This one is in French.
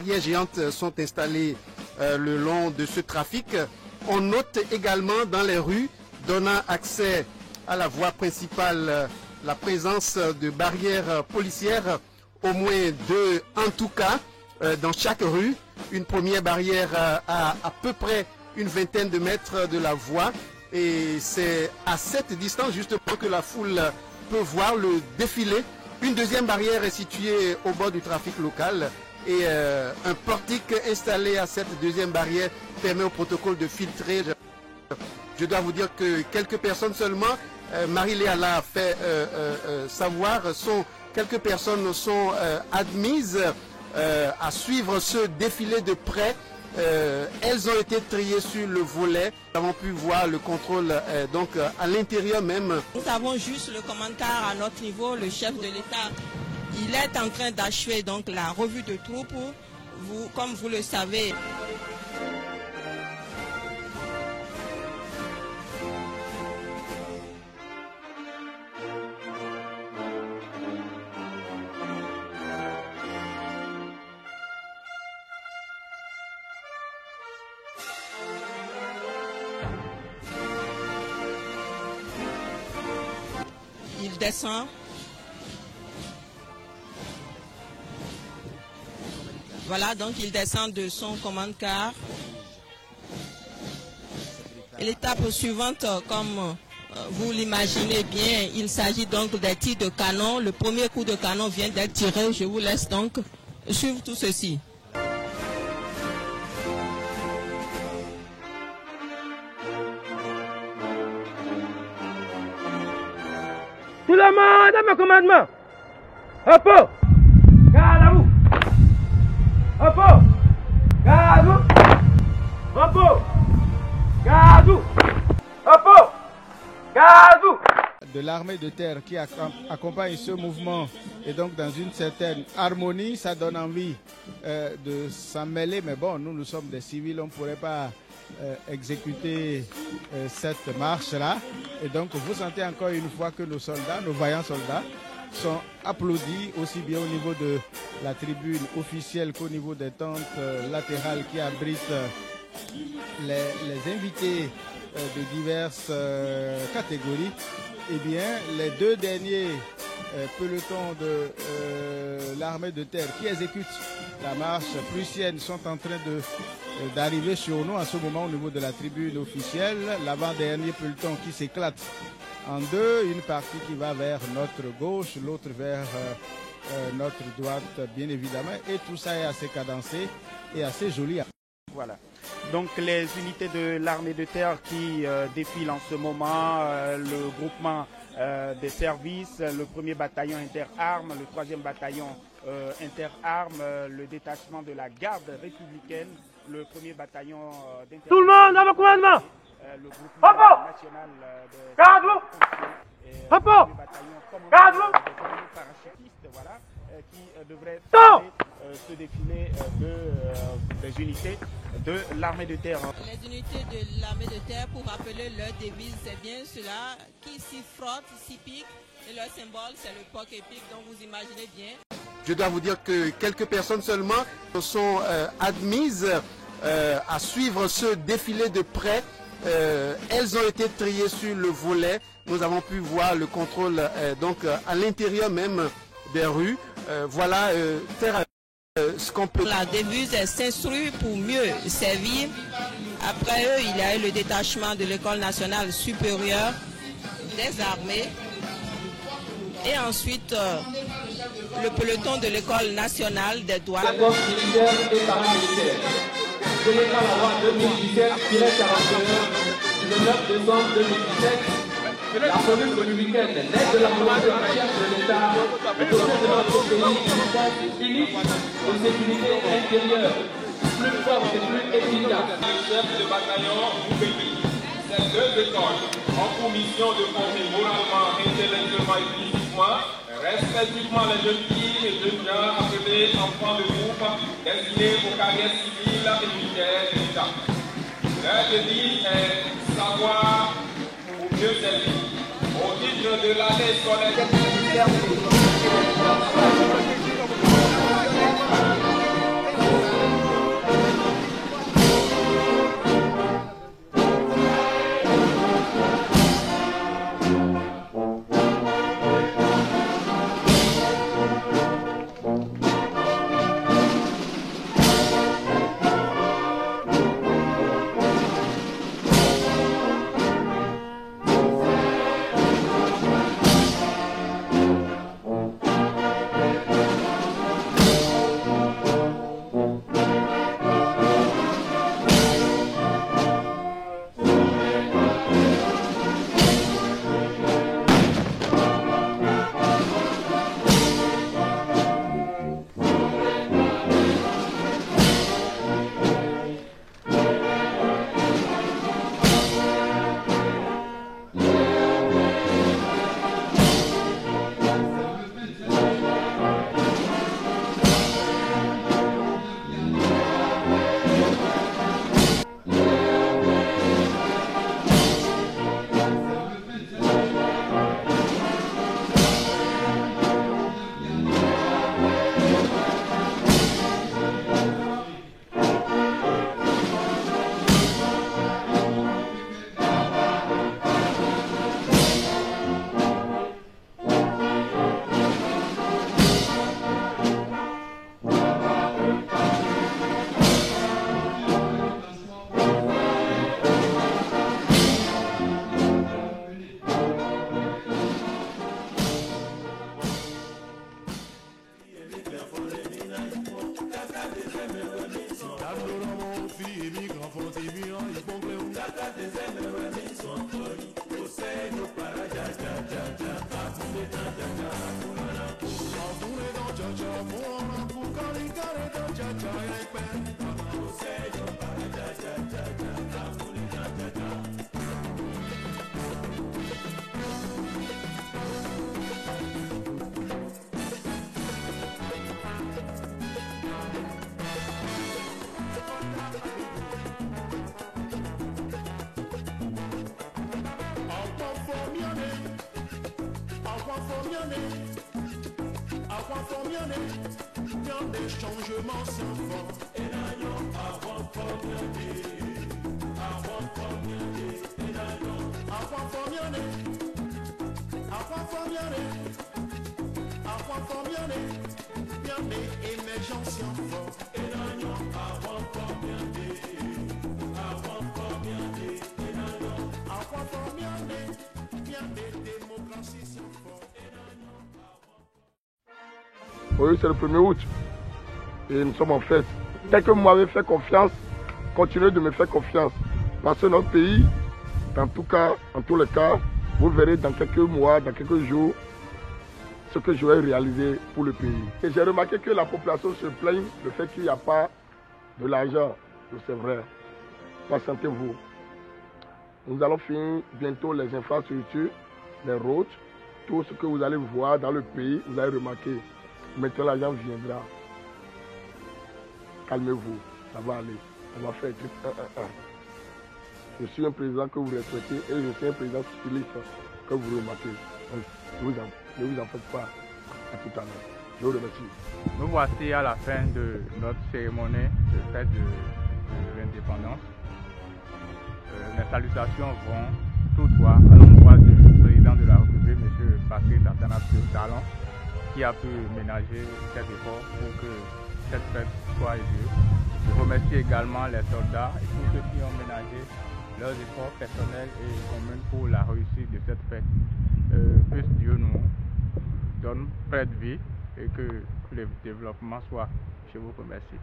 barrières géantes sont installées le long de ce trafic. On note également dans les rues donnant accès à la voie principale la présence de barrières policières, au moins deux en tout cas, dans chaque rue. Une première barrière à peu près une vingtaine de mètres de la voie. Et c'est à cette distance justement que la foule peut voir le défilé. Une deuxième barrière est située au bord du trafic local et un portique installé à cette deuxième barrière permet au protocole de filtrer. Je dois vous dire que quelques personnes seulement, Marie-Léa l'a fait savoir, quelques personnes sont admises à suivre ce défilé de près. Elles ont été triées sur le volet. Nous avons pu voir le contrôle donc à l'intérieur même. Nous avons juste le commandant à notre niveau, le chef de l'État. Il est en train d'achever donc la revue de troupes. Comme vous le savez. Il descend. Voilà, donc il descend de son commande-car. Et l'étape suivante, comme vous l'imaginez bien, il s'agit donc des tirs de canon. Le premier coup de canon vient d'être tiré. Je vous laisse donc suivre tout ceci. Tout le monde à mon commandement. Repos. Garde à vous. Repos. Garde à vous. Repos. Garde à vous. Repos. Garde à vous. De l'armée de terre qui accompagne ce mouvement et donc dans une certaine harmonie, ça donne envie de s'en mêler. Mais bon, nous sommes des civils, on ne pourrait pas exécuter cette marche-là. Et donc vous sentez encore une fois que nos soldats, nos vaillants soldats, sont applaudis aussi bien au niveau de la tribune officielle qu'au niveau des tentes latérales qui abritent les invités de diverses catégories. Eh bien, les deux derniers pelotons de l'armée de terre qui exécutent la marche prussienne sont en train d'arriver sur nous en ce moment au niveau de la tribune officielle. L'avant-dernier peloton qui s'éclate en deux, une partie qui va vers notre gauche, l'autre vers notre droite, bien évidemment. Et tout ça est assez cadencé et assez joli. Voilà. Donc les unités de l'armée de terre qui défilent en ce moment, le groupement des services, le 1er bataillon interarmes, le 3e bataillon interarmes, le détachement de la garde républicaine, le 1er bataillon d'interarmes. Tout le monde à vos commandements. Le groupement national de Garde-vous. Repos. Garde-vous. Parachutistes, voilà, qui devraient ce défilé des unités de l'armée de terre. Les unités de l'armée de terre, pour rappeler leur devise, c'est bien cela qui s'y frotte, s'y pique. Et leur symbole, c'est le POC épique, donc vous imaginez bien. Je dois vous dire que quelques personnes seulement sont admises à suivre ce défilé de près. Elles ont été triées sur le volet. Nous avons pu voir le contrôle donc à l'intérieur même des rues. Voilà ce qu'on peut. La devise est s'instruire pour mieux servir. Après eux, il y a eu le détachement de l'École nationale supérieure des armées. Et ensuite, le peloton de l'École nationale des douanes. La force militaire et paramilitaire. Général à la loi 2017-41 du 9 décembre 2017. La police républicaine, l'aide de la police de recherche de l'État, est au sein de notre pays une force unique de sécurité intérieure, plus forte et plus efficace. Le chef de bataillon Moubéki, ces deux écoles ont pour mission de former moralement, intellectuellement et physiquement, respectivement les jeunes filles et jeunes gens appelés enfants de groupe destinés aux carrières civiles et militaires de l'État. Leur devise est savoir pour mieux servir. Au titre de l'année scolaire. Changement sans fort et n'ayons avant formiané et n'ayons avant formiané bien émergence sans fort et n'ayons avant formiané et n'ayons avant formiané bien démocratie sans fort et n'ayons avant. Oui, c'est le 1er août. Et nous sommes en fête. Dès que vous m'avez fait confiance, continuez de me faire confiance. Parce que notre pays, en tous les cas, vous verrez dans quelques mois, dans quelques jours, ce que je vais réaliser pour le pays. Et j'ai remarqué que la population se plaigne du fait qu'il n'y a pas de l'argent. C'est vrai. Patientez-vous. Nous allons finir bientôt les infrastructures, les routes, tout ce que vous allez voir dans le pays, vous allez remarquer. Maintenant, l'argent viendra. Calmez-vous, ça va aller. On va faire truc 1-1-1. Je suis un président que vous respectez et je suis un président civiliste que vous remarquez. Donc, ne vous en faites pas. À tout à l'heure. Je vous remercie. Nous voici à la fin de notre cérémonie de fête de l'indépendance. Les salutations vont tout droit à l'endroit du président de la République, M. Patrice Talon, qui a pu ménager cet effort pour que cette fête soit élue. Je remercie également les soldats et tous ceux qui ont ménagé leurs efforts personnels et communs pour la réussite de cette fête. Que Dieu nous donne près de vie et que le développement soit. Je vous remercie.